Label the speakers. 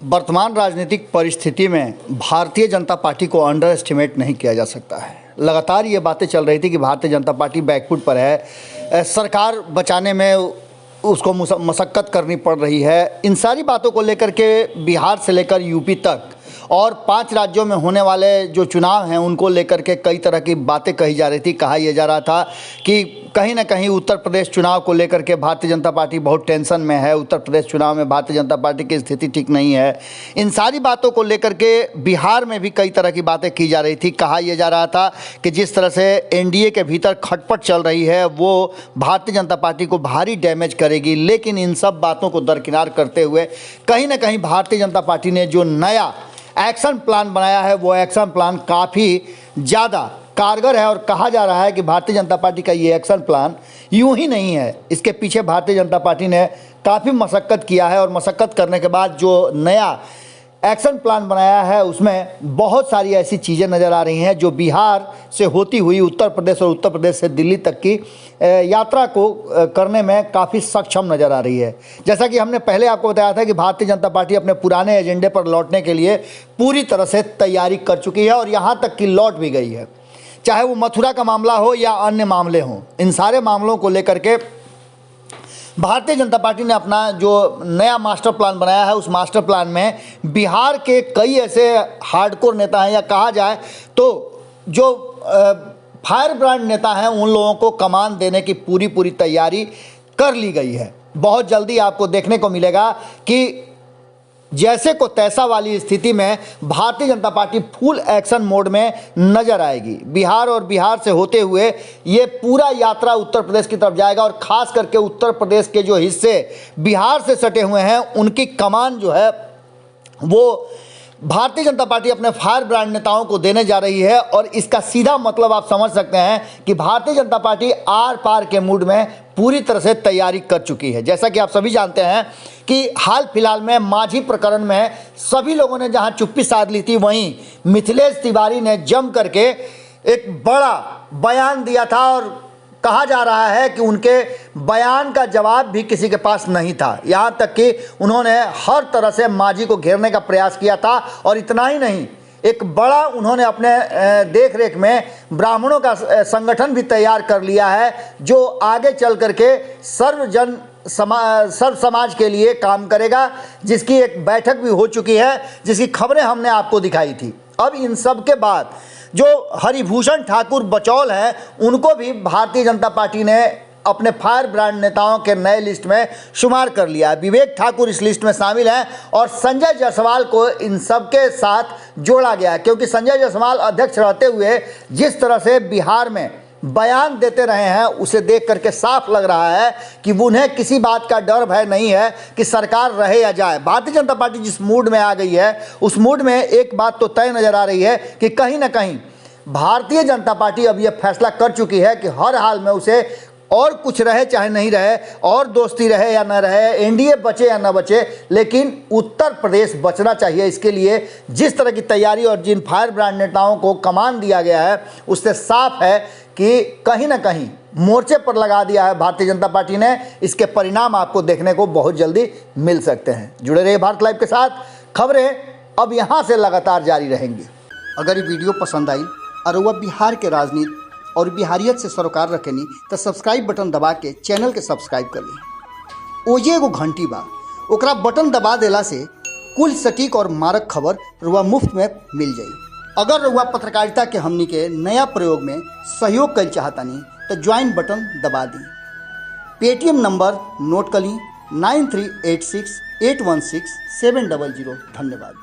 Speaker 1: वर्तमान राजनीतिक परिस्थिति में भारतीय जनता पार्टी को अंडर एस्टिमेट नहीं किया जा सकता है। लगातार ये बातें चल रही थी कि भारतीय जनता पार्टी बैकफुट पर है, सरकार बचाने में उसको मशक्कत करनी पड़ रही है। इन सारी बातों को लेकर के बिहार से लेकर यूपी तक और 5 राज्यों में होने वाले जो चुनाव हैं उनको लेकर के कई तरह की बातें कही जा रही थी। कहा यह जा रहा था कि कहीं ना कहीं उत्तर प्रदेश चुनाव को लेकर के भारतीय जनता पार्टी बहुत टेंशन में है, उत्तर प्रदेश चुनाव में भारतीय जनता पार्टी की स्थिति ठीक नहीं है। इन सारी बातों को लेकर के बिहार में भी कई तरह की बातें की जा रही थी। कहा यह जा रहा था कि जिस तरह से एनडीए के भीतर खटपट चल रही है वो भारतीय जनता पार्टी को भारी डैमेज करेगी। लेकिन इन सब बातों को दरकिनार करते हुए कहीं ना कहीं भारतीय जनता पार्टी ने जो नया एक्शन प्लान बनाया है वो एक्शन प्लान काफ़ी ज़्यादा कारगर है। और कहा जा रहा है कि भारतीय जनता पार्टी का ये एक्शन प्लान यूं ही नहीं है, इसके पीछे भारतीय जनता पार्टी ने काफ़ी मशक्क़त किया है और मशक्क़त करने के बाद जो नया एक्शन प्लान बनाया है उसमें बहुत सारी ऐसी चीज़ें नज़र आ रही हैं जो बिहार से होती हुई उत्तर प्रदेश और उत्तर प्रदेश से दिल्ली तक की यात्रा को करने में काफ़ी सक्षम नज़र आ रही है। जैसा कि हमने पहले आपको बताया था कि भारतीय जनता पार्टी अपने पुराने एजेंडे पर लौटने के लिए पूरी तरह से तैयारी कर चुकी है और यहाँ तक कि लौट भी गई है। चाहे वो मथुरा का मामला हो या अन्य मामले हों, इन सारे मामलों को लेकर के भारतीय जनता पार्टी ने अपना जो नया मास्टर प्लान बनाया है उस मास्टर प्लान में बिहार के कई ऐसे हार्डकोर नेता हैं या कहा जाए तो जो फायर ब्रांड नेता हैं उन लोगों को कमान देने की पूरी तैयारी कर ली गई है। बहुत जल्दी आपको देखने को मिलेगा कि जैसे को तैसा वाली स्थिति में Bharatiya Janata party full action mode में नजर आएगी। बिहार और बिहार से होते हुए ये पूरा यात्रा उत्तर प्रदेश की तरफ जाएगा और ख़ास करके उत्तर प्रदेश के जो हिस्से बिहार से सटे हुए हैं उनकी कमान जो है वो भारतीय जनता पार्टी अपने फायर ब्रांड नेताओं को देने जा रही है। और इसका सीधा मतलब आप समझ सकते हैं कि भारतीय जनता पार्टी आर पार के मूड में पूरी तरह से तैयारी कर चुकी है। जैसा कि आप सभी जानते हैं कि हाल फिलहाल में माझी प्रकरण में सभी लोगों ने जहां चुप्पी साध ली थी वहीं मिथिलेश तिवारी ने जम करके एक बड़ा बयान दिया था और कहा जा रहा है कि उनके बयान का जवाब भी किसी के पास नहीं था। यहाँ तक कि उन्होंने हर तरह से माझी को घेरने का प्रयास किया था और इतना ही नहीं, एक बड़ा उन्होंने अपने देख रेख में ब्राह्मणों का संगठन भी तैयार कर लिया है जो आगे चल करके सर्व समाज के लिए काम करेगा, जिसकी एक बैठक भी हो चुकी है, जिसकी खबरें हमने आपको दिखाई थी। अब इन सब के बाद जो हरिभूषण ठाकुर बचौल हैं उनको भी भारतीय जनता पार्टी ने अपने फायर ब्रांड नेताओं के नए लिस्ट में शुमार कर लिया है। विवेक ठाकुर इस लिस्ट में शामिल हैं और संजय जायसवाल को इन सब के साथ जोड़ा गया है क्योंकि संजय जायसवाल अध्यक्ष रहते हुए जिस तरह से बिहार में बयान देते रहे हैं उसे देख करके साफ लग रहा है कि उन्हें किसी बात का डर भय नहीं है कि सरकार रहे या जाए। भारतीय जनता पार्टी जिस मूड में आ गई है उस मूड में एक बात तो तय नज़र आ रही है कि कहीं ना कहीं भारतीय जनता पार्टी अब यह फैसला कर चुकी है कि हर हाल में उसे और कुछ रहे चाहे नहीं रहे, और दोस्ती रहे या न रहे, एनडीए बचे या न बचे, लेकिन उत्तर प्रदेश बचना चाहिए। इसके लिए जिस तरह की तैयारी और जिन फायर ब्रांड नेताओं को कमान दिया गया है उससे साफ है कि कहीं ना कहीं मोर्चे पर लगा दिया है भारतीय जनता पार्टी ने। इसके परिणाम आपको देखने को बहुत जल्दी मिल सकते हैं। जुड़े रहिए भारत लाइव के साथ, खबरें अब यहाँ से लगातार जारी रहेंगी। अगर ये वीडियो पसंद आई और वह बिहार के राजनीति और बिहारियत से सरोकार रखेनी तो सब्सक्राइब बटन दबा के चैनल के सब्सक्राइब कर ली। ओजे एगो घंटी बा, ओकरा बटन दबा देला से कुल सटीक और मारक खबर रुआ मुफ्त में मिल जाई। अगर रुआ पत्रकारिता के हमनी के नया प्रयोग में सहयोग कर चाहतानी तो ज्वाइन बटन दबा दी। पेटीएम नंबर नोट कर ली 9386816700। धन्यवाद।